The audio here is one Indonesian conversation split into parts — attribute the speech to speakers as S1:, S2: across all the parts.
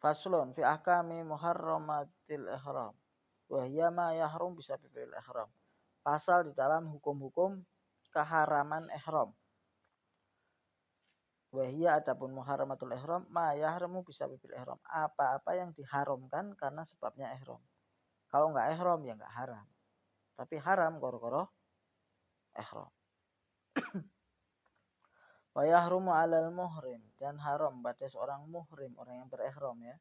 S1: Faslun fi ahkami muharramatil ihram. Wa hiya ma yahrum bisa bil ihram. Pasal di dalam hukum-hukum keharaman ihram. Wa hiya adapun muharramatul ihram ma yahrumu bisa bil ihram. Apa-apa yang diharamkan karena sebabnya ihram. Kalau enggak ihram ya enggak haram. Tapi haram gara-gara ihram. Wa yahrumu 'alal muhrim dan haram pada seorang muhrim, orang yang berihram ya.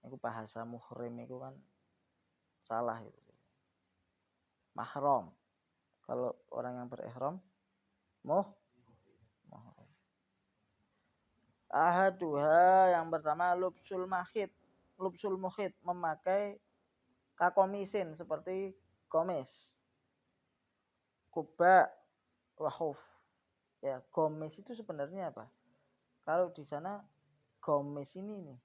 S1: Itu bahasa muhrim itu kan salah itu. Mahram. Kalau orang yang berihram mahram. Ahaduha yang pertama lubsul mahid. Lubsul muhid memakai kakomisin seperti komis. Kuba wahuf. Ya, komis itu sebenarnya apa? Kalau di sana komis ini nih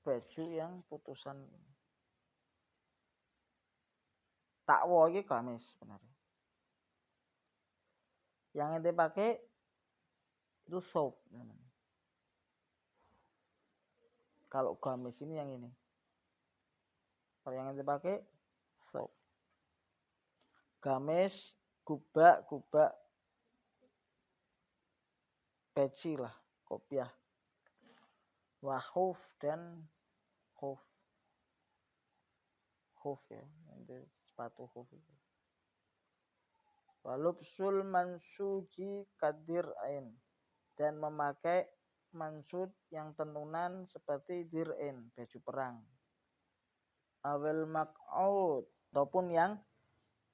S1: baju yang putusan takwa ini gamis sebenarnya. Yang ente pakai itu soap. Kalau gamis ini yang ini. Kalau yang ente pakai soap. Gamis, kubak, peci lah, kopiah. Wahuf dan huf. Huf ya, itu sepatu huf itu. Walubsul mansuji kadir ain dan memakai mansud yang tenunan seperti dir'in, baju perang. Awil mak'ud ataupun yang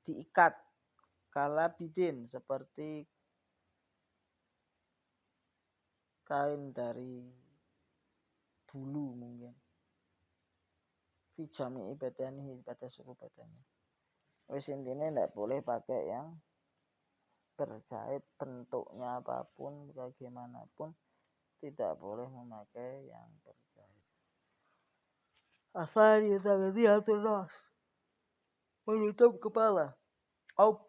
S1: diikat kala bidin seperti kain dari bulu mungkin. Fi jami'i badanihi pada suku badannya. Wis intinya ndak boleh pakai yang berjahit bentuknya apapun bagaimanapun tidak boleh memakai yang berjahit. Asal tagdiyatul ras menutup kepala au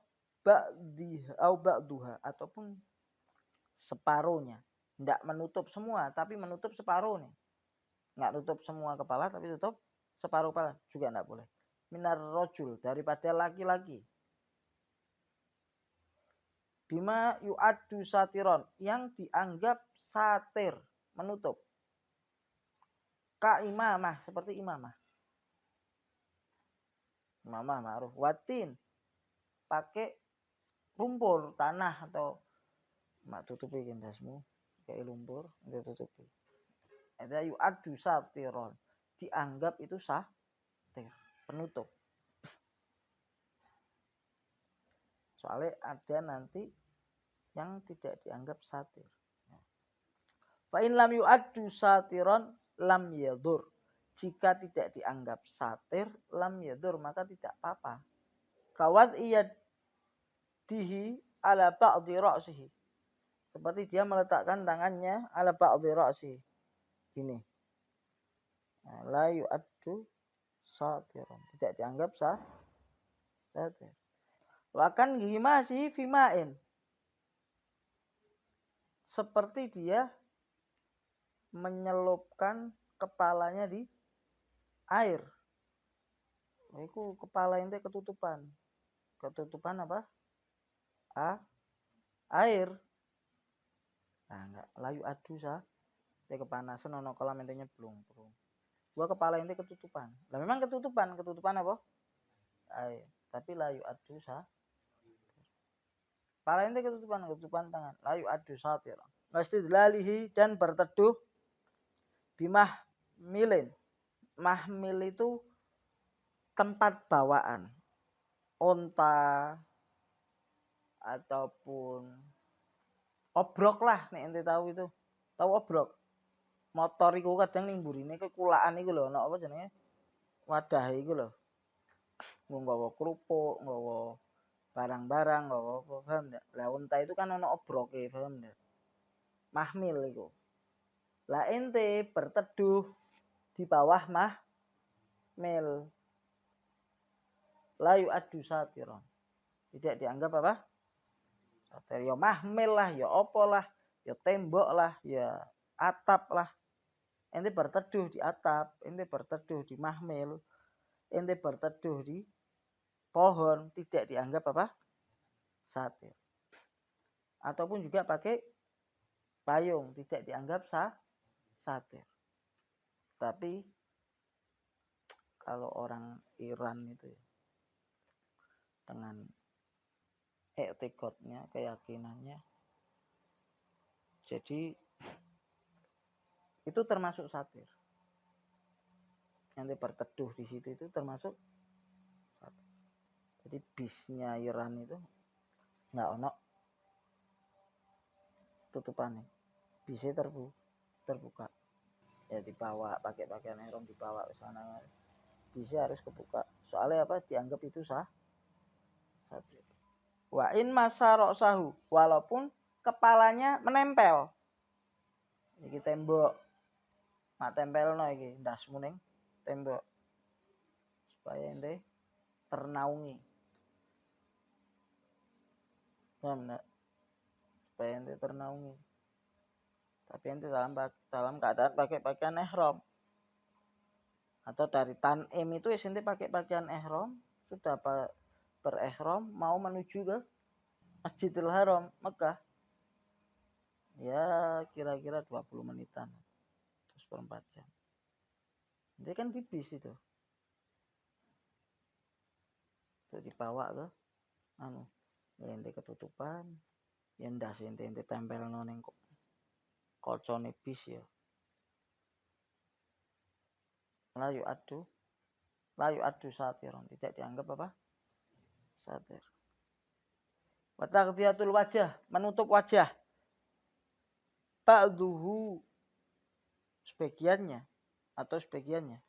S1: ba'duha ataupun separuhnya. Ndak menutup semua tapi menutup separuhnya. Nggak tutup semua kepala tapi tutup separuh kepala juga ndak boleh. Minar rojul daripada laki-laki. Bima yu'addu satiron yang dianggap satir menutup. Ka imamah seperti imamah. Imamah ma'ruf. Watin pakai lumpur tanah atau mak tutupi kendasmu kayak lumpur itu tutupi. Ada yu'addu satiron dianggap itu satir penutup. Soalnya ada nanti yang tidak dianggap satir. Fa in lam yu'addu satiron lam yadur. Jika tidak dianggap satir lam yadur maka tidak apa-apa. Kawat iyadihi ala ba'dhi ra'sihi. Seperti dia meletakkan tangannya ala ba'dhi ra'sihi. Gini. La yu'addu satiron. Tidak dianggap satir. Wakan ghimasi fima'in. Seperti dia menyelupkan kepalanya di air. Itu kepala ente ketutupan. Ketutupan apa? Air. Nah, enggak layu adu sah. Dia kepanasan ono kolam ente nyeblung. Gua kepala ente ketutupan. Lah memang ketutupan apa? Air. Tapi layu adu sah. Kepala ente ketutupan tangan. Layu adu satir. Wastidlalihi dan berteduh bimah milin. Mahmil itu tempat bawaan. Onta ataupun obrok lah nek ente tahu itu. Tahu obrok? Motor iku kadang ning mburine kekulaan iku lho ana apa jenenge? Wadah iku lho. Nggawa kerupuk, nggawa barang-barang, nggawa apa, paham ndak? Lah onta itu kan ana obroke, paham ndak? Mahmil iku. Lah ente berteduh di bawah mahmil. Layu adu satiron. Tidak dianggap apa? Satir. Ya mahmil lah, ya opo lah, ya tembok lah, ya atap lah. Ente berteduh di atap, ente berteduh di mahmil, ente berteduh di pohon, tidak dianggap apa? Satir. Ataupun juga pakai payung, tidak dianggap satir. Tapi kalau orang Iran itu dengan etikotnya, keyakinannya, jadi itu termasuk satir. Nanti berteduh di situ itu termasuk satir. Jadi bisnya Iran itu nggak ono tutupannya, bisnya terbuka. Ya dibawa pakai pakaian ihram, dibawa ke sana, bisnya harus kebuka. Soalnya apa? Dianggap itu satir. Wa in masarok sahu, walaupun kepalanya menempel. Iki tembok, mak tempel no iki ndasmu ning tembok supaya ente ternaungi. Paham enggak? Supaya ente ternaungi. Tapi ente dalam keadaan pakai pakaian ihram. Atau dari tanim itu ente pakai pakaian ihram, sudah berihram mau menuju ke Masjidil Haram Mekah. Ya kira-kira 20 menitan. Terus 4 jam. Ente kan di bis itu. Terus dibawa ke anu, ya ente ketutupan, ya ndas ente tempel ning kocone bis ya. Layu adu satiron, tidak dianggap apa? Satir. Wa taghdiyatul wajah, menutup wajah. Ba'duhu, sebagiannya atau sebagiannya.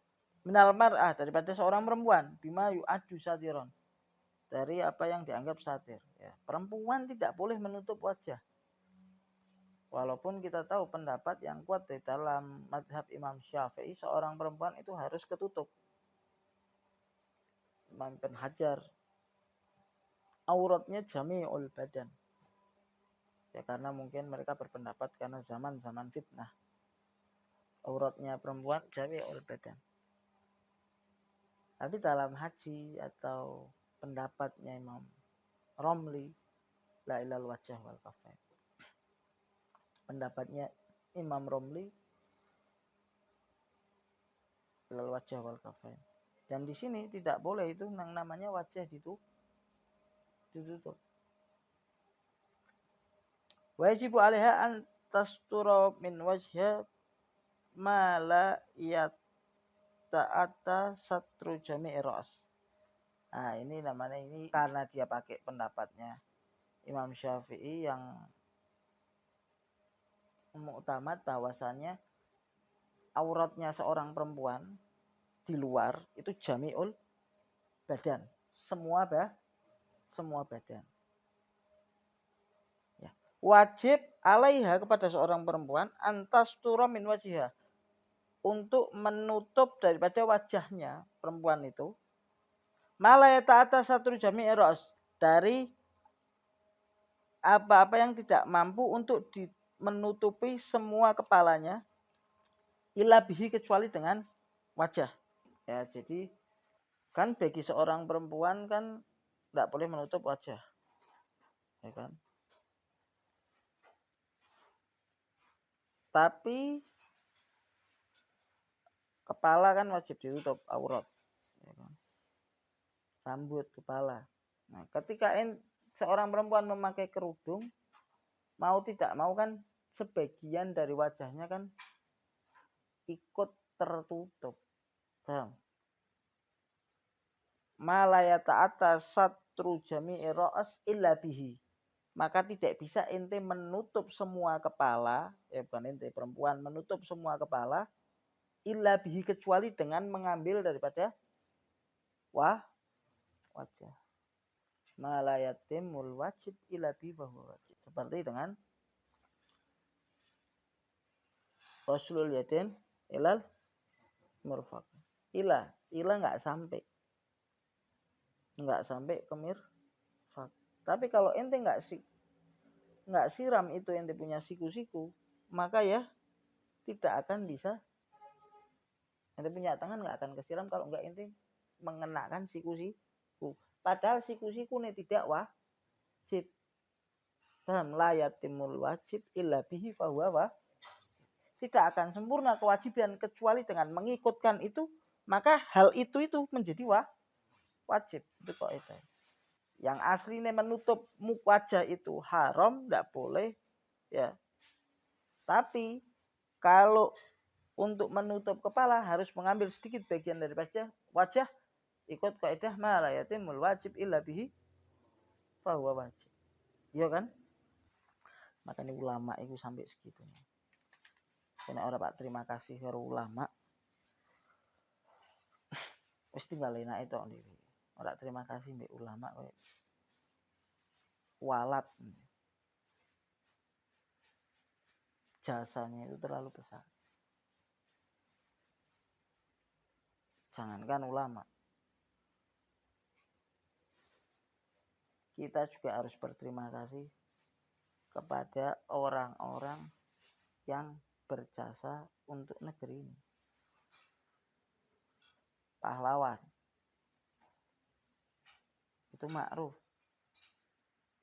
S1: Minal mar'ah, daripada seorang perempuan, bima yu'adu satiron, dari apa yang dianggap satir. Ya, perempuan tidak boleh menutup wajah. Walaupun kita tahu pendapat yang kuat di dalam madhab Imam Syafi'i, seorang perempuan itu harus ketutup. Imam Ibn Hajar, auratnya jami'ul badan. Ya karena mungkin mereka berpendapat karena zaman fitnah. Auratnya perempuan jami'ul badan. Tapi dalam haji atau pendapatnya Imam Romli, la ilal wajah wal kafain. Pendapatnya Imam Romli, ilal wajah wal kafain. Dan di sini tidak boleh itu yang namanya wajah ditutup. Wajibu alaiha an tastura min wajha ma la yata'ata satru jami'i ras. Nah, ini namanya ini karena dia pakai pendapatnya Imam Syafi'i yang muktamad bahwasannya auratnya seorang perempuan di luar itu jami'ul badan, semua badan. Ya. Wajib alaiha kepada seorang perempuan antastura min wajhiha, untuk menutup daripada wajahnya perempuan itu malaya ta'ata satru jami'i ras, dari apa-apa yang tidak mampu untuk menutupi semua kepalanya, illa bihi, kecuali dengan wajah. Ya, jadi kan bagi seorang perempuan kan tidak boleh menutup wajah, ya kan? Tapi kepala kan wajib ditutup aurat, ya kan? Rambut, kepala. Nah, ketika seorang perempuan memakai kerudung, mau tidak mau kan sebagian dari wajahnya kan ikut tertutup. Paham? Malaya ta'ata satru jami'i ra'as illa bihi. Maka tidak bisa ente menutup semua kepala, bukan ente, perempuan menutup semua kepala, illa bihi, kecuali dengan mengambil daripada wajah. Malayatimul wajib illa bihi bahwa wajib. Seperti dengan Rasulul yadin ilal murfaq. Ila nggak sampai ke mirfaq. Tapi kalau ente nggak siram itu ente punya siku-siku, maka ya tidak akan bisa. Ente punya tangan nggak akan kesiram kalau nggak ente mengenakan siku-siku. Padahal siku-siku ini tidak wajib. Paham? La yatimul wajib illa bihi fahuwa wajib. Tidak akan sempurna kewajiban kecuali dengan mengikutkan itu, maka hal itu menjadi wajib. Itu kok itu. Yang aslinya menutup wajah itu haram, tidak boleh, ya. Tapi kalau untuk menutup kepala harus mengambil sedikit bagian dari wajah, ikut kaidah ma la yatimul wajib illa bihi fahuwa wajib. Iya kan? Makanya ulama itu sampai segitunya. Karena orang pak terima kasih karo ulama. Wis tinggal enak itu dhewe. Ora terima kasih mbek ulama kowe. Walat. Jasanya itu terlalu besar. Jangankan ulama. Kita juga harus berterima kasih kepada orang-orang yang berjasa untuk negeri ini. Pahlawan. Itu ma'ruf.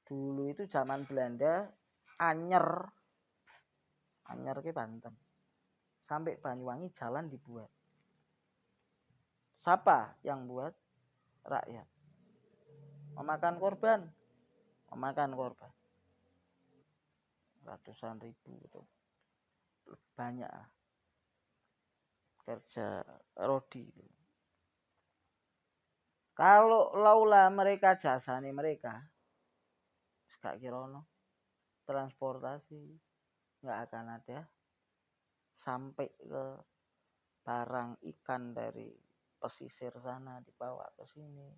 S1: Dulu itu zaman Belanda, Anyer ke Banten. Sampai Banyuwangi jalan dibuat. Siapa yang buat? Rakyat. Memakan korban. Ratusan ribu itu. Banyak kerja rodi. Kalau laula mereka jasane mereka, gak kira transportasi nggak akan ada sampai ke barang ikan dari pesisir sana dibawa ke sini,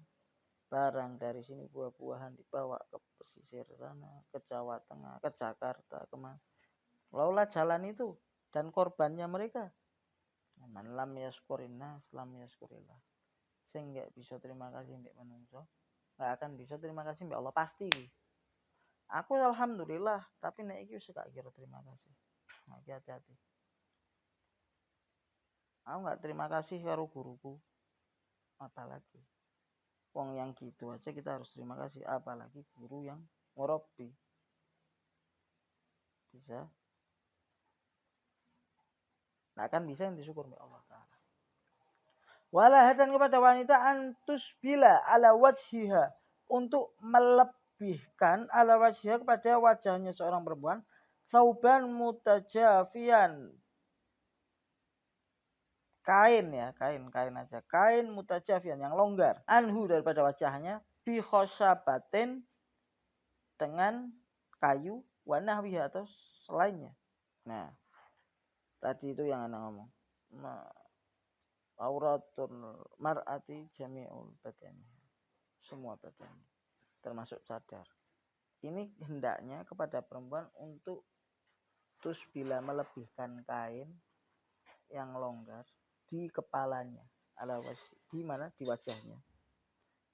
S1: barang dari sini buah-buahan dibawa ke pesisir sana, ke Jawa Tengah, ke Jakarta, kemana. Laula jalan itu dan korbannya mereka. Man lam yaskurinnas lam yaskurillah. Sing nggak bisa terima kasih mbak menungso, nggak akan bisa terima kasih mbak Allah pasti. Aku alhamdulillah, tapi nek iki wis gak kira terima kasih. Hati-hati. Aku nggak terima kasih karo guruku. Apalagi wong yang gitu aja kita harus terima kasih, apalagi guru yang murabi. Bisa. Nah kan bisa yang disyukur oleh Allah Ta'ala. Walahatan kepada wanita antus bila ala wajhiha. Untuk melebihkan ala wajhiha kepada wajahnya seorang perempuan. Sauban mutajafian. Kain ya, kain aja. Kain mutajafian yang longgar. Anhu daripada wajahnya. Bikhosabatin dengan kayu. Wanahwiha atau selainnya. Nah, tadi itu yang anak ngomong. Nah, auratul mar'ati jami'ul badani. Semua badan. Termasuk cadar. Ini hendaknya kepada perempuan untuk terus bila melebihkan kain yang longgar di kepalanya. Di mana? Di wajahnya.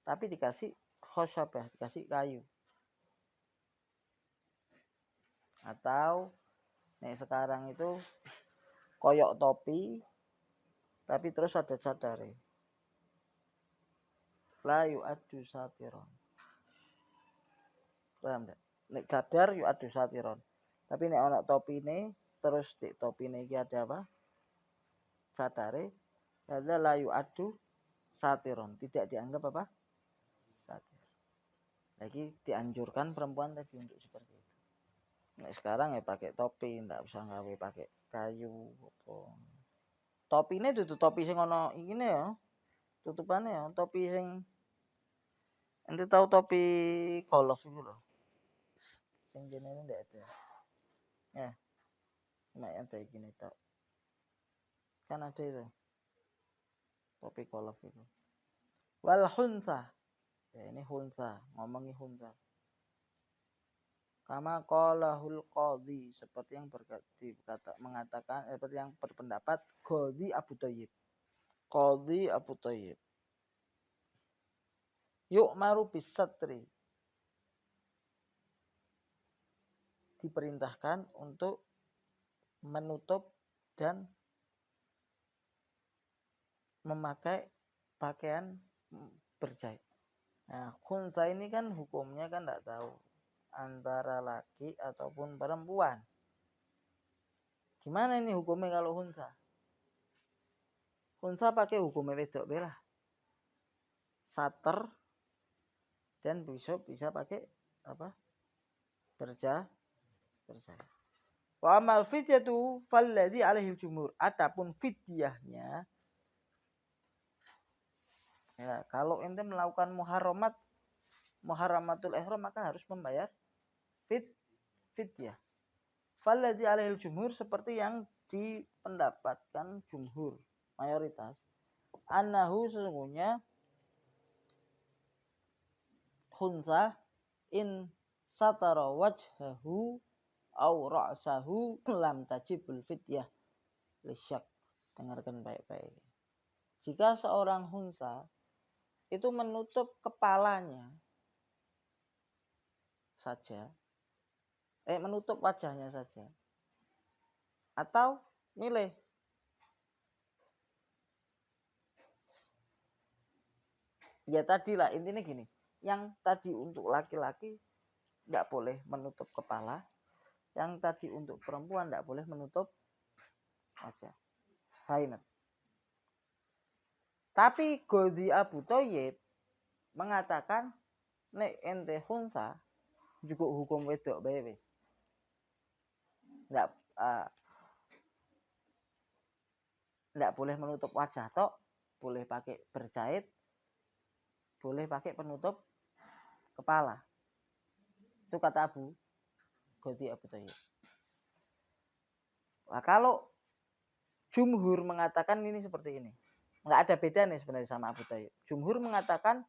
S1: Tapi dikasih khosyabah, dikasih kayu. Atau nih sekarang itu koyok topi tapi terus ada cadare. La yu'addu satiron. Paham enggak? Nek cadar yu'addu satiron. Tapi nek ana topi ini terus di topi ini ada apa? Cadare. Hadza la yu'addu satiron. Tidak dianggap apa? Satir. Lagi dianjurkan perempuan tadi untuk seperti itu. Nek sekarang ya pakai topi, enggak usah gawe pakai kayu apa. Topi ini tutup topi sing ana ingine ya. Tutupannya ya, topi sing ente tahu topi golf itu loh. Sing jenenge ndak ada. Ya. Cuma ada gini tak. Kan ada itu. Topi golf itu. Wal hunsa. Ya ini hunsa, ngomongi hunsa. Kama qalahul qadhi, seperti yang mengatakan seperti yang berpendapat Qadhi Abu Thayyib. Qadhi Abu Thayyib. Yuk maru bisatri. Diperintahkan untuk menutup dan memakai pakaian berjahit. Nah, khunsa ini kan hukumnya kan tidak tahu antara laki ataupun perempuan. Gimana ini hukumnya kalau khunsa? Khunsa pakai hukumnya wedok belah. Sater dan bisa pakai apa? Berjahit. Wa amal fidyatu falladhi alaihi jumhur. Adapun fidyahnya, ya, kalau ente melakukan muharramatul ihram maka harus membayar fidyah. Falladhi alaihi jumhur seperti yang dipendapatkan jumhur mayoritas. Annahu sesungguhnya khunsa in satara wajhahu au ra'sahu lam tajibul fidyah lisyak. Dengarkan baik-baik. Jika seorang khunsa itu menutup kepalanya saja, menutup wajahnya saja, atau milih ya tadilah intinya gini, yang tadi untuk laki-laki nggak boleh menutup kepala, yang tadi untuk perempuan nggak boleh menutup wajah. Fahim. Tapi Ghazi Abu Thayyib mengatakan nek ente khunsa juga hukum wedok bae wis. Nggak boleh menutup wajah tok, boleh pakai berjahit, boleh pakai penutup kepala. Itu kata Ghazi Abu Thayyib. Nah, kalau jumhur mengatakan ini seperti ini, nggak ada beda nih sebenarnya sama Abu Thayyib. Jumhur mengatakan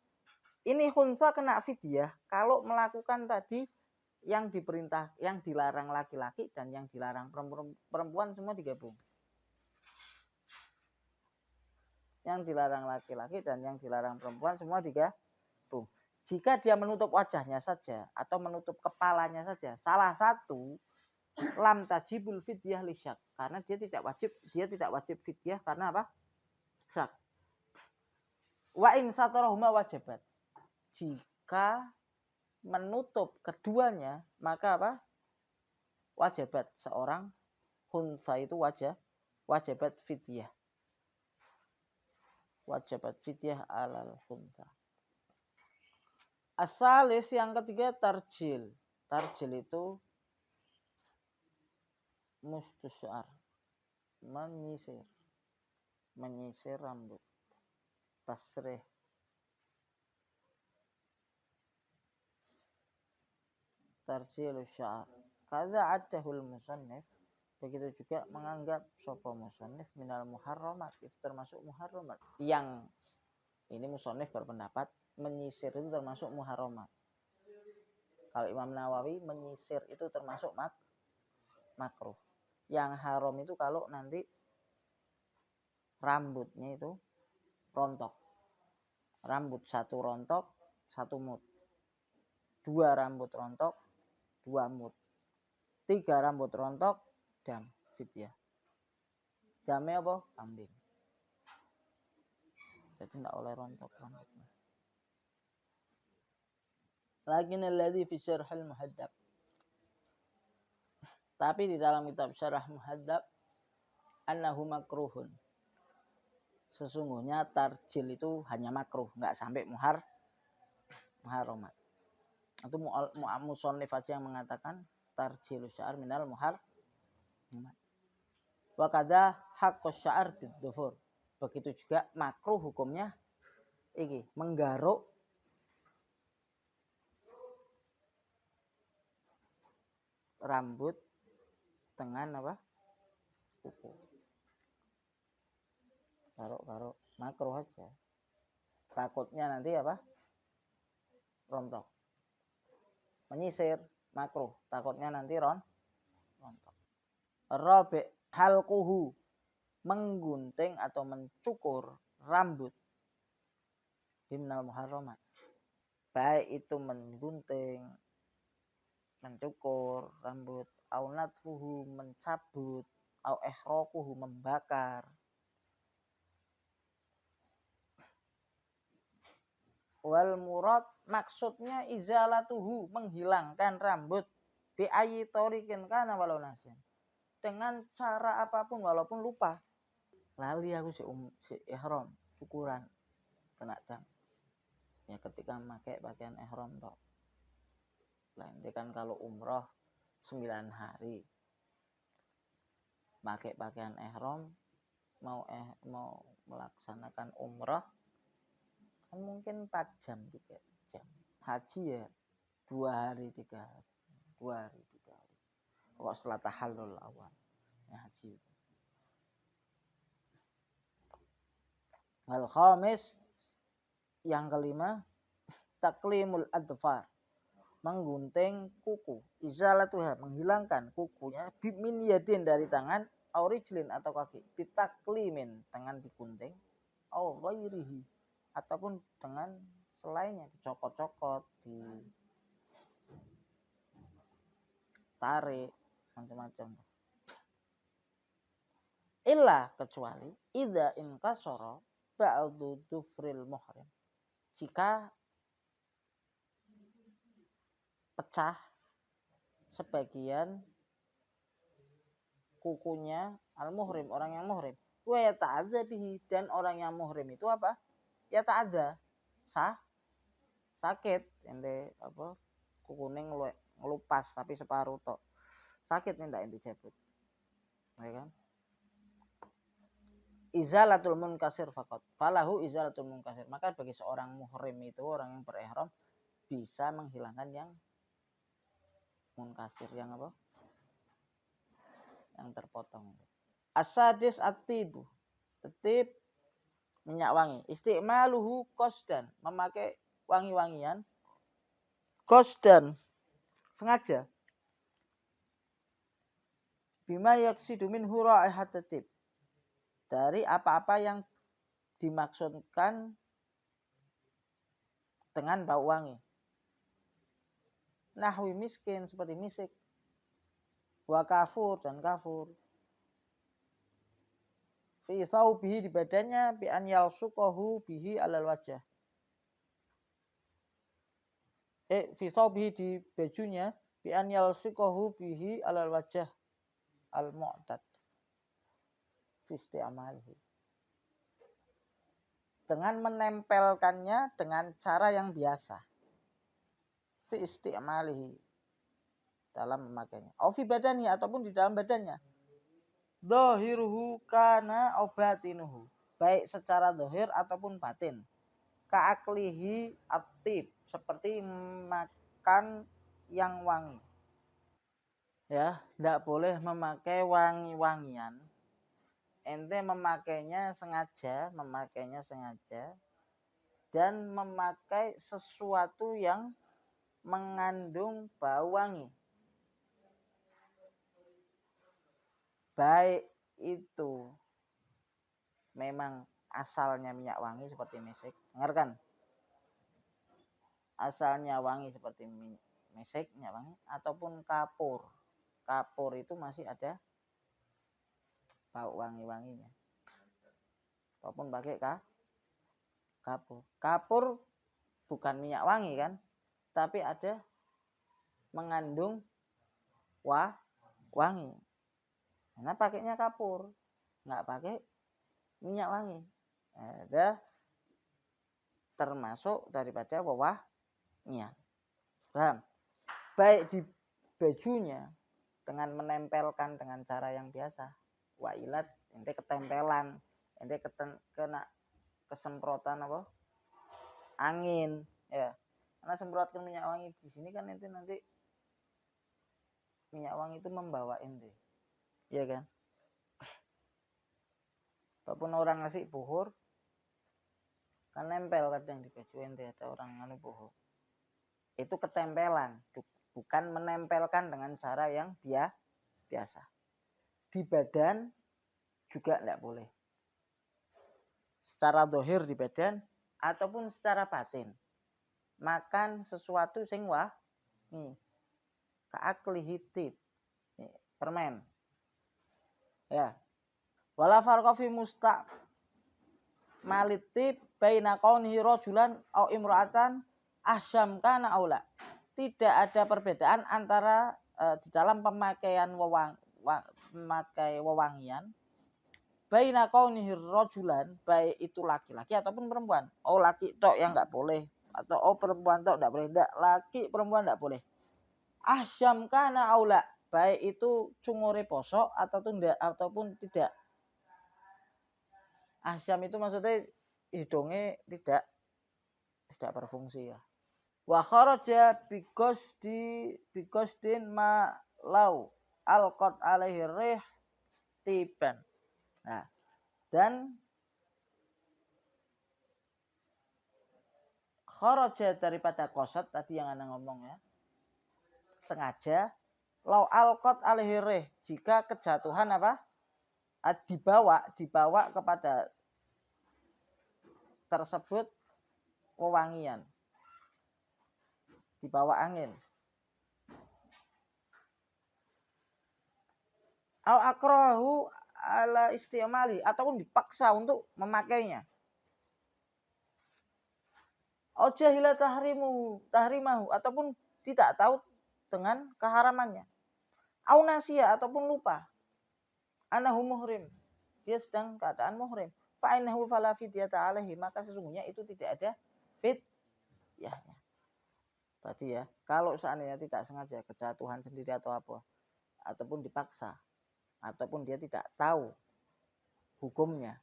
S1: ini khunsa kena fidyah kalau melakukan tadi yang diperintah, yang dilarang laki-laki dan yang dilarang perempuan semua digabung. Yang dilarang laki-laki dan yang dilarang perempuan semua digabung. Jika dia menutup wajahnya saja atau menutup kepalanya saja, salah satu lam tajibul fidyah lisyak, karena dia tidak wajib fidyah karena apa? Syak. Wa in satarahuma wajibat. Jika menutup keduanya maka apa? Wajibat seorang khunsa itu wajibat fidyah. Wajibat fidyah alal khunsa. Asalis yang ketiga tarjil. Tarjil itu mustusyar, menyisir rambut. Tasrih, tarjil syar. Kadza adahul musannif, begitu juga menganggap sapa musannif minal muharramat, itu termasuk muharramat. Yang ini musannif berpendapat menyisir itu termasuk muharramat. Kalau Imam Nawawi menyisir itu termasuk makruh. Yang haram itu kalau nanti rambutnya itu rontok. Rambut satu rontok, satu mut. 2 rambut rontok, 2 mut. 3 rambut rontok, dam, fidyah. Damnya apa? Kambing. Jadi tidak oleh rontok rambutnya. Lakin alladhi fi syarhil muhaddab. Tapi di dalam kitab syarah muhaddab annahu makruhun. Sesungguhnya tarjil itu hanya makruh, nggak sampai muharramat. Itu musannif aja yang mengatakan tarjil syar minal muharramat. Wa kadza haqqus syar bid-dhufur. Begitu juga makruh hukumnya iki menggaruk rambut dengan apa? Kuku. Garuk makruh aja. Takutnya nanti apa? Rontok. Menyisir makruh, takutnya nanti rontok. Rabi' halquhu, menggunting atau mencukur rambut minal muharramat. Baik itu menggunting, mencukur rambut, au natfuhu, mencabut, au ihraquhu membakar. Wal murad maksudnya izalatuhu menghilangkan rambut bi ayyi tariqin kana walau nasin. Dengan cara apapun walaupun lupa. Lali aku si ihram syukuran kena dam. Ya ketika memakai pakaian ihram toh. Nanti kan kalau umroh 9 hari. Pakai pakaian ihram mau melaksanakan umroh kan mungkin 4 jam 3 jam. Haji ya 2 hari 3 hari. 2 hari 3 hari. Kok setelah tahallul awal ya haji. Wal khamis yang kelima taklimul adfar menggunting kuku, izalatuha menghilangkan kukunya bimin yadin dari tangan aurijlin atau kaki, bitaklimin dengan digunting au ghairihi ataupun dengan selainnya dicokot-cokot, ditarik macam-macam. Illa kecuali idza inkasara ba'du dufril muhrim. Jika pecah sebagian kukunya al-muhrim, orang yang muhrim. Wa yata'adza bihi, dan orang yang muhrim itu apa? Yata'adza. Sakit ente apa? Kukune ngelupas tapi separuh tok. Sakit nih ndak ente jabut. Ya kan? Izalatul munkasir faqat. Falahu izalatul munkasir. Maka bagi seorang muhrim itu, orang yang berihram bisa menghilangkan yang munkasir, yang apa? Yang terpotong. Asadis at-tibu. Tib minyak wangi. Istimaluhu qasdan, memakai wangi-wangian qasdan sengaja. Bima yaksidu minhu raihat tib. Dari apa-apa yang dimaksudkan dengan bau wangi. Nahwi miskin, seperti misik. Wa kafur, dan kafur. Fi thawbihi, di badannya, bi an yalsuqahu bihi alal wajah. Fi thawbihi, di bajunya, bi an yalsuqahu bihi alal wajah al mu'tad. Fi isti'amalihi. Dengan menempelkannya dengan cara yang biasa. Fi isti'amalihi, dalam memakainya. Au fi badani, ataupun di dalam badannya. Zahiruhu kana au batinuhu, baik secara zahir ataupun batin. Ka'aklihi at-tib, seperti makan yang wangi. Ya, tidak boleh memakai wangi-wangian. Ente memakainya sengaja dan memakai sesuatu yang mengandung bau wangi. Baik itu memang asalnya minyak wangi seperti misik, dengarkan. Asalnya wangi seperti misik, minyak wangi, ataupun kapur. Kapur itu masih ada bau wangi-wanginya. Ataupun pakai kapur. Kapur bukan minyak wangi kan, tapi ada mengandung wangi. Karena pakainya kapur, nggak pakai minyak wangi. Ada termasuk daripada wawahnya. Paham? Baik di bajunya dengan menempelkan dengan cara yang biasa. Wailat, ente ketempelan, ente kena kesemprotan apa? Angin, ya. Karena semprotkan minyak wangi di sini kan ente nanti minyak wangi itu membawa ente. Iya kan? Walaupun orang ngasih buhur kan nempel kadang di baju ente, ada orang nganu buhur. Itu ketempelan, bukan menempelkan dengan cara yang biasa. Di badan juga tidak boleh. Secara zahir di badan ataupun secara batin. Makan sesuatu sing nih. Ka'aklihi tib. Permen. Ya. Wala farqa fi maliti baina kaunihi rajulan au imra'atan asyam kana aula. Tidak ada perbedaan antara di dalam pemakaian memakai wewangian baina kaunihi rajulan, baik itu laki-laki ataupun perempuan. Oh laki tok yang enggak boleh, atau oh perempuan tok enggak boleh. Enggak, laki perempuan enggak boleh. Asyam kana aula, baik itu cungure posok ataupun tidak. Asyam itu maksudnya hidungnya tidak berfungsi ya. Wa kharaja bigosdin ma lau alqat alaihi rih tiban. Nah, dan kharaja daripada kosot tadi yang Anda ngomong ya. Sengaja lau alqat alaihi rih, jika kejatuhan apa? Dibawa kepada tersebut wewangian, dibawa angin. Au akrahu ala istimali, ataupun dipaksa untuk memakainya. Au jahila tahrimahu, ataupun tidak tahu dengan keharamannya. Au nasia, ataupun lupa. Anahu muhrim, dia sedang keadaan muhrim. Fa innahu fala fidyata alaihi, maka sesungguhnya itu tidak ada fidyahnya. Tadi ya, kalau seandainya tidak sengaja kejatuhan sendiri atau apa, ataupun dipaksa, ataupun dia tidak tahu hukumnya,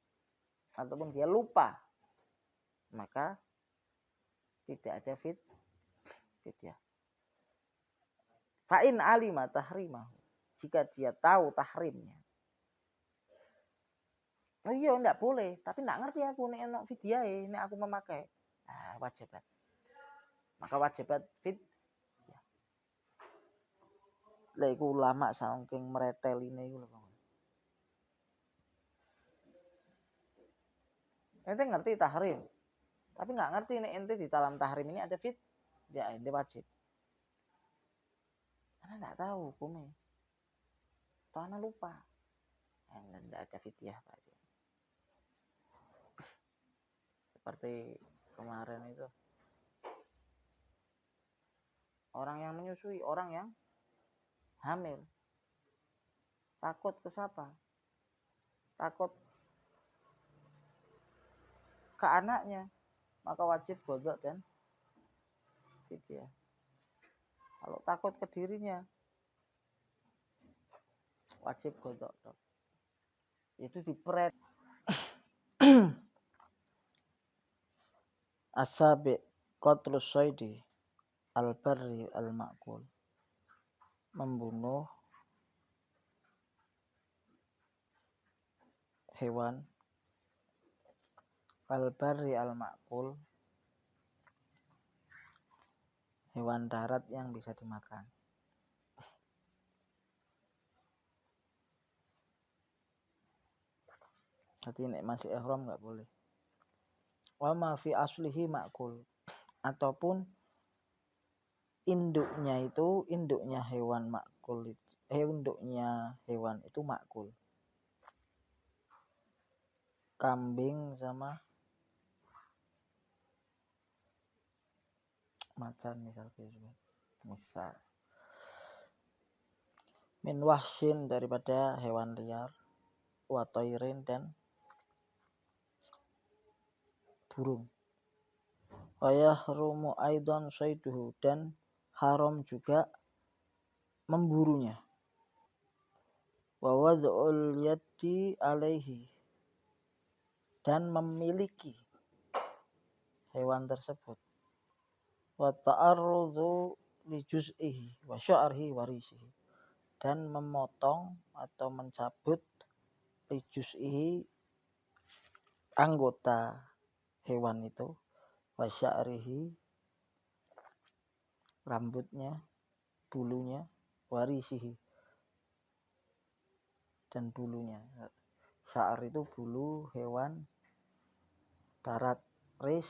S1: ataupun dia lupa, maka tidak ada fidyah. Fa'in alima tahrimahu, jika dia tahu tahrimnya. Oh iya enggak boleh, tapi enggak ngerti aku nek enak fidyah nek aku memakai. Nah, wajibat. Maka wajibat fidyah. Lah iku ulama saking mereteline iku lho. Ente ngerti tahrim, tapi nggak ngerti nih ente di dalam tahrim ini ada ya ente wajib. Karena nggak tahu hukumnya, karena lupa, nggak ada fidyah Pak. Seperti kemarin itu orang yang menyusui, orang yang hamil, takut ke siapa? Takut ke anaknya, maka wajib qadha dan fidyah. Kalau takut ke dirinya, wajib qadha. Itu dipret. Asabi qatlus saidi al-barri al-ma'kul, membunuh hewan al-barri al-ma'kul, hewan darat yang bisa dimakan. Jadi nek masih ihram nggak boleh. Wa ma fi aslihi ma'kul, ataupun induknya hewan makul, induknya hewan itu makul. Kambing sama macan misal min wahsyin, daripada hewan liar, wa tairin, dan burung. Wa yahrumu aidan saiduhu, dan haram juga memburunya. Wa wad'ul yaddi alaihi, dan memiliki hewan tersebut. Wa ta'arrudhu li juz'ihi wa sya'rihi wa risihi, dan memotong atau mencabut li juz'ihi, anggota hewan itu, wa sya'rihi, rambutnya, bulunya, wa risihi, dan bulunya. Sya'ar itu bulu hewan darat, ris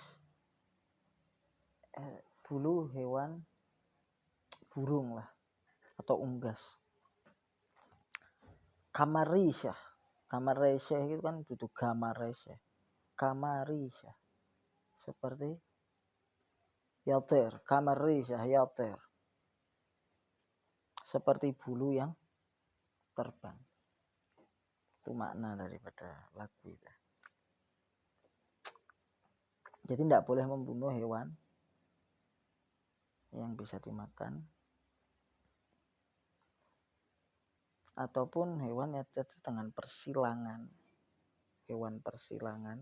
S1: bulu hewan burung lah atau unggas. Kamarisha. Kamarisha itu kan butuh kamarisha. Kamarisha. Seperti yatir. Kamarisha yatir. Seperti bulu yang terbang. Itu makna daripada lagu itu. Jadi tidak boleh membunuh hewan yang bisa dimakan. Ataupun hewan yang terjadi dengan persilangan. Hewan persilangan.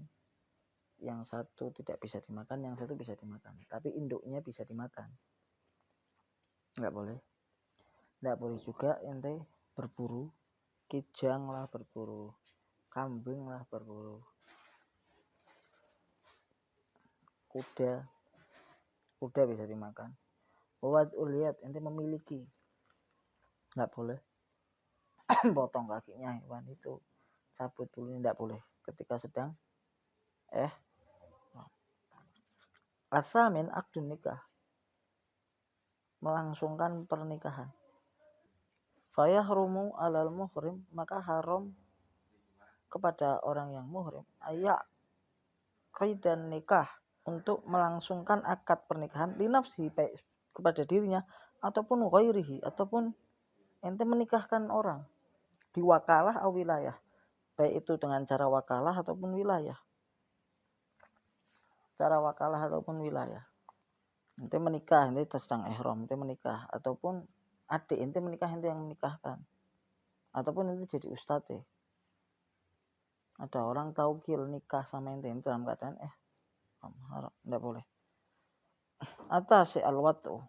S1: Yang satu tidak bisa dimakan, yang satu bisa dimakan. Tapi induknya bisa dimakan. Nggak boleh. Nggak boleh juga ente berburu. Kijang lah berburu. Kambing lah berburu. Kuda bisa dimakan. Wad uliat ente memiliki. Nggak boleh. Potong kakinya hewan itu, cabut bulunya, tidak boleh ketika sedang asamin akdun nikah, melangsungkan pernikahan. Fayahrumu alal muhrim, maka haram kepada orang yang muhrim ayak qidan nikah, untuk melangsungkan akad pernikahan linafsi, baik kepada dirinya ataupun ghairihi, ataupun ente menikahkan orang diwakalah atau wilayah, baik itu dengan cara wakalah ataupun wilayah. Cara wakalah ataupun wilayah. Ente menikah, ente sedang ihram, ente menikah, ataupun adik ente menikah, ente yang menikahkan, ataupun ente jadi ustadz. Ada orang taukil nikah sama ente dalam keadaan haram, tidak boleh. Atas al-watu,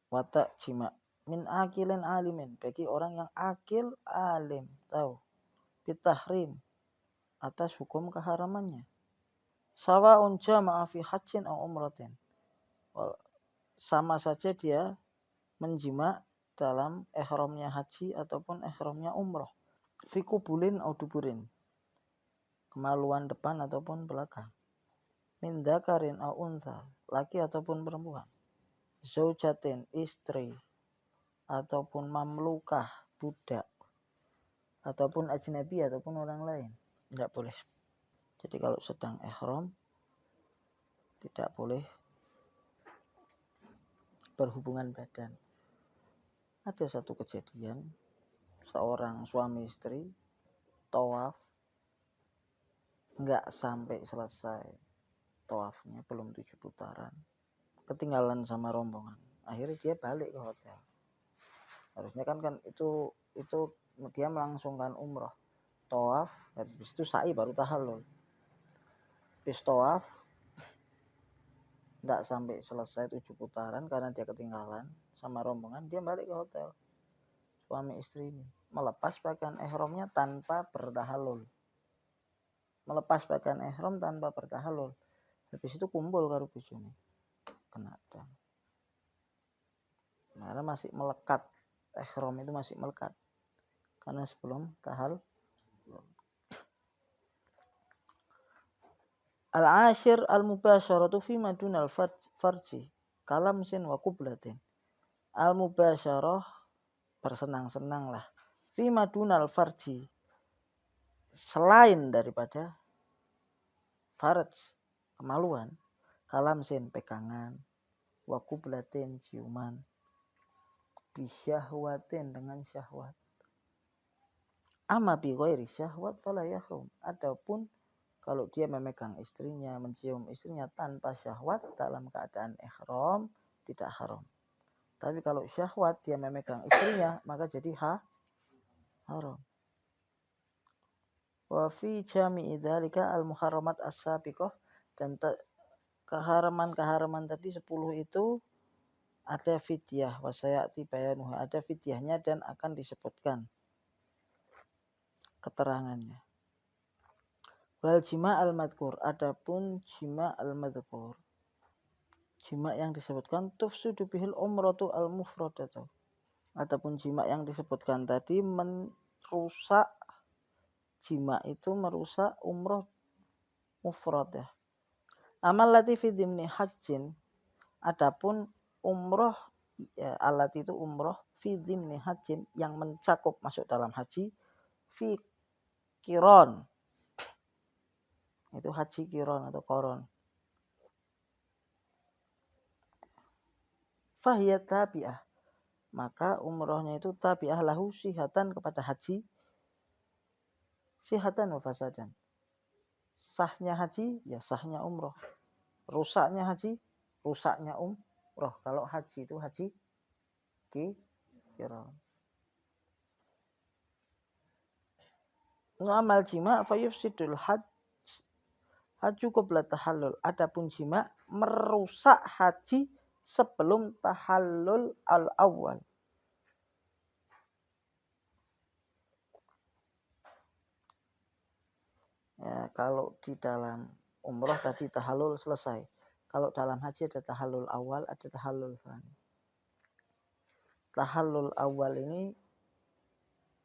S1: wata jima min akilin alimin, bagi orang yang akil alim tahu bitahrim, atas hukum keharamannya. Sawa'un jama'a fi hajjin aw umratin, sama saja dia menjima dalam ihramnya haji ataupun ihramnya umroh. Fi kubulin aw duburin, kemaluan depan ataupun belakang. Min dzakarin aw untha, laki ataupun perempuan. Zaujatin, istri, ataupun mamlukah, budak, ataupun ajnabi, ataupun orang lain. Tidak boleh. Jadi kalau sedang ihram tidak boleh berhubungan badan. Ada satu kejadian, seorang suami istri tawaf, nggak sampai selesai tawafnya, belum 7 putaran, ketinggalan sama rombongan. Akhirnya dia balik ke hotel. Harusnya kan itu dia melangsungkan umroh, tawaf, habis itu sa'i baru tahallul. Habis tawaf nggak sampai selesai 7 putaran karena dia ketinggalan sama rombongan, dia balik ke hotel. Suami istri ini melepas pakaian ihramnya tanpa bertahallul. Melepas pakaian ihram tanpa bertahallul. Habis itu kumpul karo bojone. Kena dam. Karena masih melekat. Ihram itu masih melekat. Karena sebelum tahallul. Al-ashir al-mubasyaratu fi madunal farji kalamsin wa qublatin. Al-mubasyarah, bersenang-senang lah. Fi madunal farji, selain daripada farj, kemaluan. Kalamsin, pegangan. Wa qublatin, ciuman. Bisyahwatin, dengan syahwat. Amma bi ghairi syahwat fala yahrum. Adapun kalau dia memegang istrinya, mencium istrinya tanpa syahwat dalam keadaan ihram, tidak haram. Tapi kalau syahwat dia memegang istrinya, maka jadi haram. Wa fi jami'i dzalika al-muharramat as-sabiqah, dan keharaman tadi 10 itu ada fidyah, wa sayati bayanuha, ada fidyahnya dan akan disebutkan keterangannya. Wal jima' al-madhkur, adapun jima' al-madhkur, jima' yang disebutkan tufsidu bihil umratu al-mufradatu, adapun jima' yang disebutkan tadi merusak, jima' itu merusak umroh mufradah. Amal lati fi dhimni hajjin, adapun umroh, alat itu umroh fi dhimni hajin, yang mencakup masuk dalam haji, fi kiron, itu haji kiron atau koron, fahiyat tabi'ah, maka umrohnya itu tabi'ah lahu sihatan kepada haji, sihatan wa fasadan, sahnya haji ya sahnya umroh, rusaknya haji rusaknya umroh. Kalau haji itu haji kiron. Ngamal jima fayufsidul haju qabla tahallul. Adapun jima merusak haji sebelum tahallul al-awwal. Ya, kalau di dalam umroh tadi tahallul selesai. Kalau dalam haji ada tahallul awal, ada tahallul tsani. Tahallul awal ini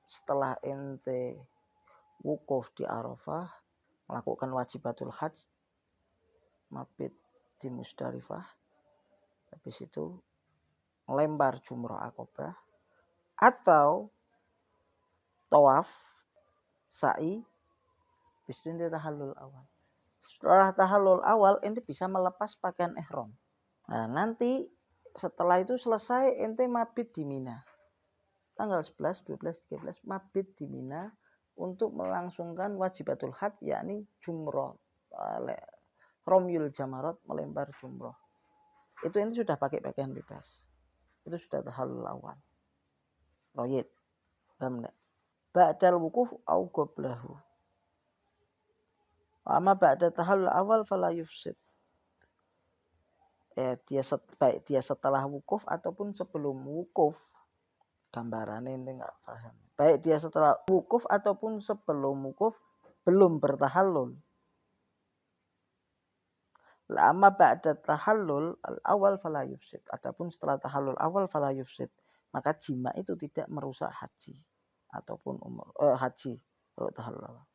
S1: setelah ente wukuf di Arafah, melakukan wajibatul hajj, mabit di Musdalifah, habis itu melempar jumrah akobah atau tawaf sa'i, habis itu ente tahallul awal. Setelah tahallul awal ente bisa melepas pakaian ihram. Nah, nanti setelah itu selesai ente mabit di Mina. Tanggal 11, 12, 13 mabit di Mina untuk melangsungkan wajibatul hajj, yakni jumroh, romyul jamarat, melempar jumroh. Itu ente sudah pakai pakaian bebas. Itu sudah tahallul awal. Royid. Paham enggak? Ba'dal wukuf au qablahu. Amma ba'da tahallul awal fala yufsid. Baik dia setelah wukuf ataupun sebelum wukuf. Gambarannya ini nggak paham. Baik dia setelah wukuf ataupun sebelum wukuf belum bertahallul. Lama ba'da tahallul al-awal fala yufsid. Adapun setelah tahallul awal fala yufsid. Maka jima itu tidak merusak haji ataupun haji kalau tahallul awal.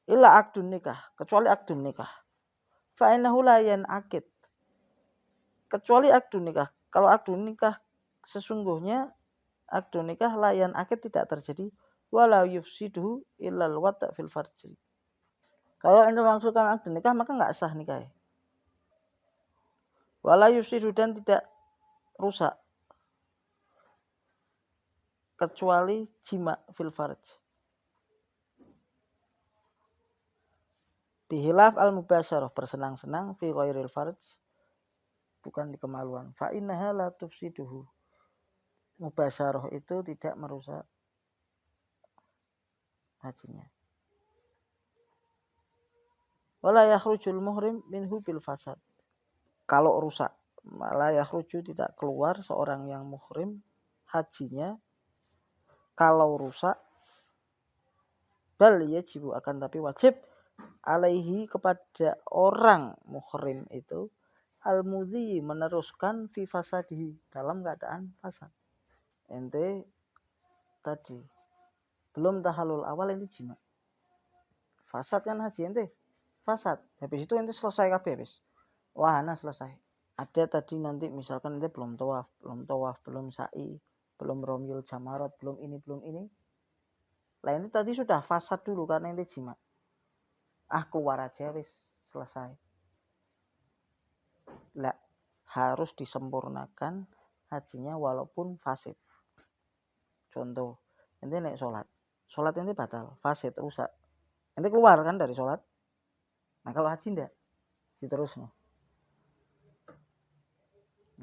S1: Illa akdun nikah, kecuali akdun nikah. Fa innahu la yanaqid. Kecuali akdun nikah. Kalau akdun nikah sesungguhnya akdun nikah layan akid tidak terjadi, walau yufsiduhu illal wata' fil farji. Kalau ente maksudkan akdun nikah maka nggak sah nikah. Walau yufsiduhu, dan tidak rusak kecuali jima fil farj. Bihilaf al mubasyarah, bersenang-senang fi ghairil farj, bukan di kemaluan. Fa innaha la tufsiduhu. Mubasyarah itu tidak merusak hajinya. Wala yakhrujul muhrim minhu bil fasad. Kalau rusak, malah yakhruju, tidak keluar seorang yang muhrim hajinya kalau rusak, bal yajibu, akan tapi wajib, alaihi, kepada orang muhrim itu, al-mudhi, meneruskan fi fasadihi, dalam keadaan fasad. Ente tadi belum tahallul awal ente jima, fasad kan haji ente, fasad. Habis itu ente selesai kabeh habis. Wahana selesai. Ada tadi nanti misalkan ente belum tawaf, belum sa'i, belum romyul jamarat, belum ini. Lah ente tadi sudah fasad dulu karena ente jima. Keluar aja wis, selesai. Lah harus disempurnakan hajinya walaupun fasid. Contoh, ente naik sholat ente batal, fasid, rusak. Ente keluar kan dari sholat. Nah kalau haji ndak, diterusnya.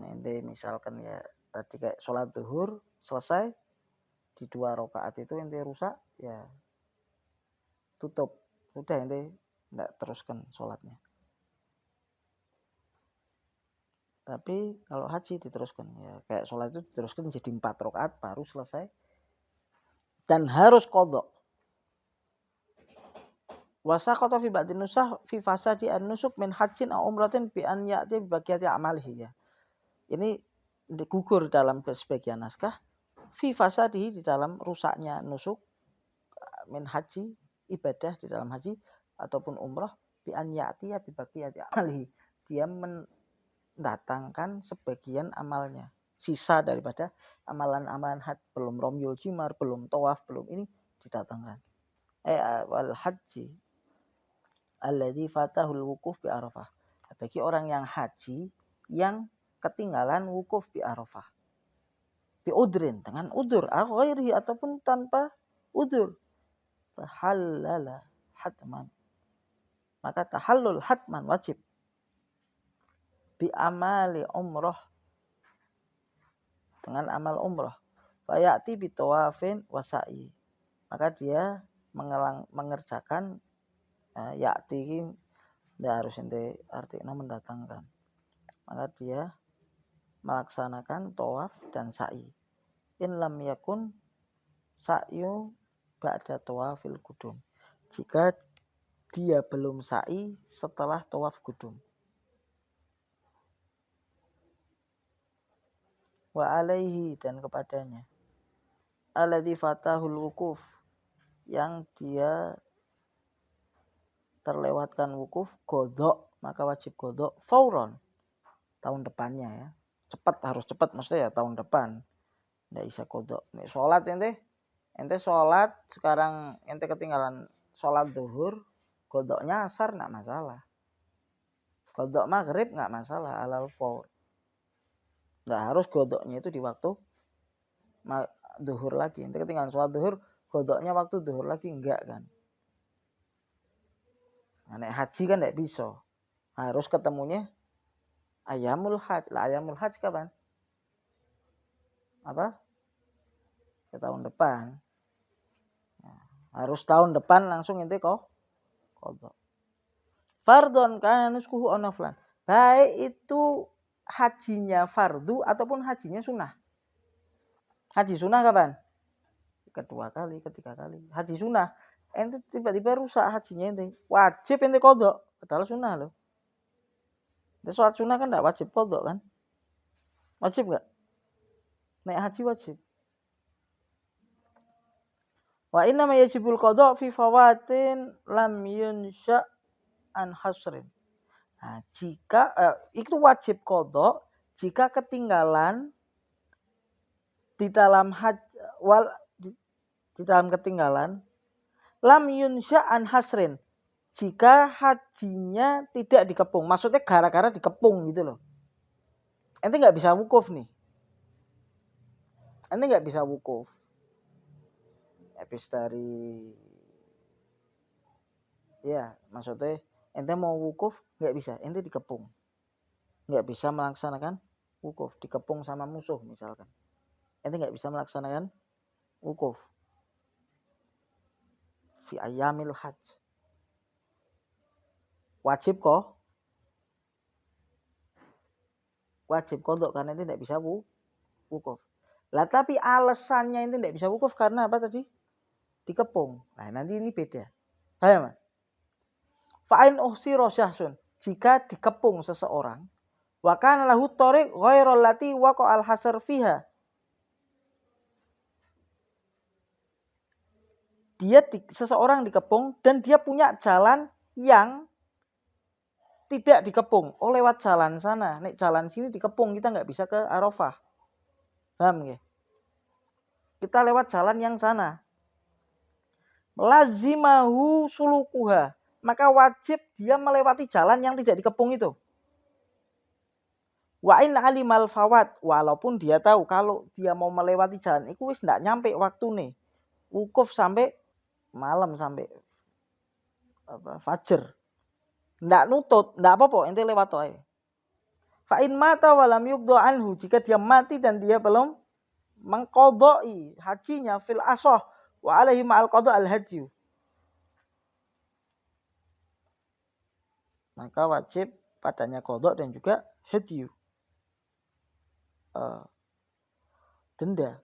S1: Nah ente misalkan ya tadi kayak sholat zuhur selesai, di 2 rakaat itu ente rusak, ya tutup. Sudah ente ndak teruskan sholatnya. Tapi kalau haji diteruskan, ya kayak sholat itu diteruskan jadi 4 rakaat baru selesai. Dan harus qadha. Wasaqata fi ba'din nusah fi fasadi an-nusuk min hajjin aw umratin bi an ya'ti bi baqiyati amalihi, ya. Ini gugur dalam sebagian naskah fi fasadihi, di dalam rusaknya nusuk, min haji, ibadah di dalam haji ataupun umrah, bi an ya'ti bi baqiyati amalihi, dia mendatangkan sebagian amalnya. sisa daripada amalan-amalan haji, belum romyul jimar, belum tawaf, belum ini didatangkan. Wal haji alladzi fatahul wukuf bi Arafah. Bagi orang yang haji yang ketinggalan wukuf di Arafah. Bi udrin, dengan udur, ghairi ataupun tanpa udur. Tahallala hatman. Maka tahallul hatman wajib. Bi amali umroh, dengan amal umroh. Fayati bi tawafin wasa'i. Maka dia mengerjakan ya'ti, tidak harus ente artinya mendatangkan. Maka dia melaksanakan tawaf dan sa'i. In lam yakun sa'yu ba'da tawafil qudum. Jika dia belum sa'i setelah tawaf qudum. Wa alaihi, dan kepadanya. Alladzi fatahul wukuf, yang dia terlewatkan wukuf, godok, maka wajib godok fauron, tahun depannya ya. Harus cepat maksudnya ya, tahun depan. Nggak bisa kodok. Nih sholat ente sholat sekarang ente ketinggalan sholat zuhur, kodoknya asar nggak masalah. Kodok maghrib nggak masalah, alal faur. Nggak harus kodoknya itu di waktu zuhur lagi. Ente ketinggalan sholat zuhur, kodoknya waktu zuhur lagi enggak kan. Nah, haji kan nggak bisa. Harus ketemunya ayamul haj. Lah ayamul haj kapan? Apa? Ke tahun depan. Nah, harus tahun depan langsung ente kodok. Fardon kana nuskuhu onoflan. Baik itu hajinya fardu ataupun hajinya sunnah. Haji sunnah kapan? Kedua kali, ketiga kali. Haji sunnah. Ente tiba-tiba rusak hajinya ente. Wajib ente kodok. Padahal sunnah loh. Ente sholat sunnah kan enggak wajib kodok kan? Wajib enggak? Naik haji wajib. Wa inna ma yajibul kodok fi fawatin lam yunsha an hasrin. Nah, jika itu wajib kodok jika ketinggalan di dalam di dalam ketinggalan lam yunsha an hasrin, jika hajinya tidak dikepung, maksudnya gara-gara dikepung gitu loh. Ente nggak bisa wukuf nih, ente nggak bisa wukuf. Habis dari ya maksudnya ente mau wukuf nggak bisa, ente dikepung, nggak bisa melaksanakan wukuf, dikepung sama musuh misalkan, ente nggak bisa melaksanakan wukuf fi ayamil haj. Wajib kodok karena itu tidak bisa wukuf. Lah tapi alasannya itu tidak bisa wukuf karena apa tadi? Dikepung. Nah nanti ini beda. Paham? Fa'in uhsiro syahsun, jika dikepung seseorang, wa kana lahu thariq ghairal lati waqa al hasar fiha. Seseorang dikepung dan dia punya jalan yang tidak dikepung. Oh lewat jalan sana. Nek jalan sini dikepung, kita nggak bisa ke Arafah. Paham nggih? Kita lewat jalan yang sana. Lazimahu sulukuha. Maka wajib dia melewati jalan yang tidak dikepung itu. Wa in alimal fawat. Walaupun dia tahu kalau dia mau melewati jalan itu wis ndak nyampe waktu nih. Wukuf sampai malam, sampai fajar. Ndak nutut, ndak apa-apa, ente lewat ae. Fa in mata walam yuqda anhu, jika dia mati dan dia belum mengqadai hajinya fil asah wa alaihi ma'al qada al hadyu, maka wajib padanya qada dan juga hadyu, denda.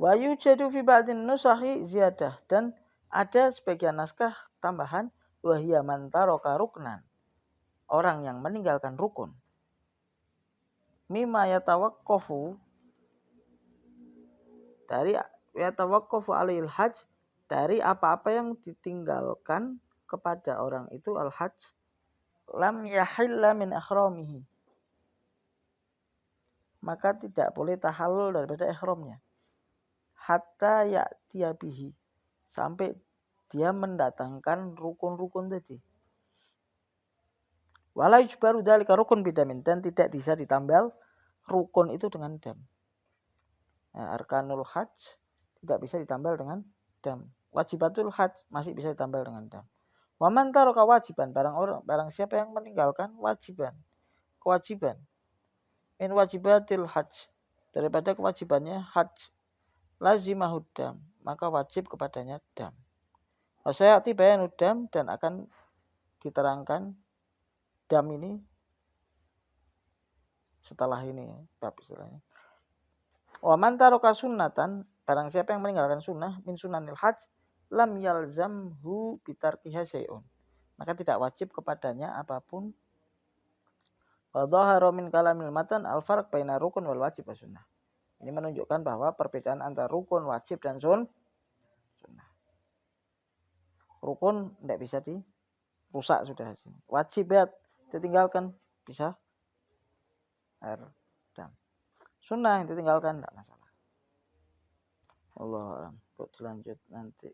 S1: Wa yujadu fi ba'din nusahi ziyadah, dan ada sebagian naskah tambahan wahia man taraka ruknan, orang yang meninggalkan rukun, mimma yatawaqqafu, dari yatawaqqafu alil hajj, dari apa-apa yang ditinggalkan kepada orang itu al hajj lam yahilla min ikhramihi, maka tidak boleh tahallul daripada ihramnya. Hatta ya'tiya bihi, sampai dia mendatangkan rukun-rukun tadi. Wala yujbaru dzalika rukun bidamin, dan tidak bisa ditambal rukun itu dengan dam. Nah, arkanul hajj tidak bisa ditambal dengan dam. Wajibatul hajj masih bisa ditambal dengan dam. Wa man taraka wajiban, barang siapa yang meninggalkan kewajiban min wajibatil hajj, daripada kewajibannya hajj, lazimahud dam, maka wajib kepadanya dam. Wasayati bayanud dam, dan akan diterangkan dam ini setelah ini bab istilahnya. Wa man taraka sunnatan, barang siapa yang meninggalkan sunnah min sunanil hajj, lam yalzamhu bitarkiha syai'un, maka tidak wajib kepadanya apapun. Wa dhahara min kalamil matan al-farq baina rukun wal wajib wa sunnah. Ini menunjukkan bahwa perbedaan antara rukun, wajib, dan sunnah. Rukun tidak bisa dirusak sudah. Wajibat ditinggalkan bisa dan sunnah yang ditinggalkan tidak masalah. Allah alam. Lanjut nanti.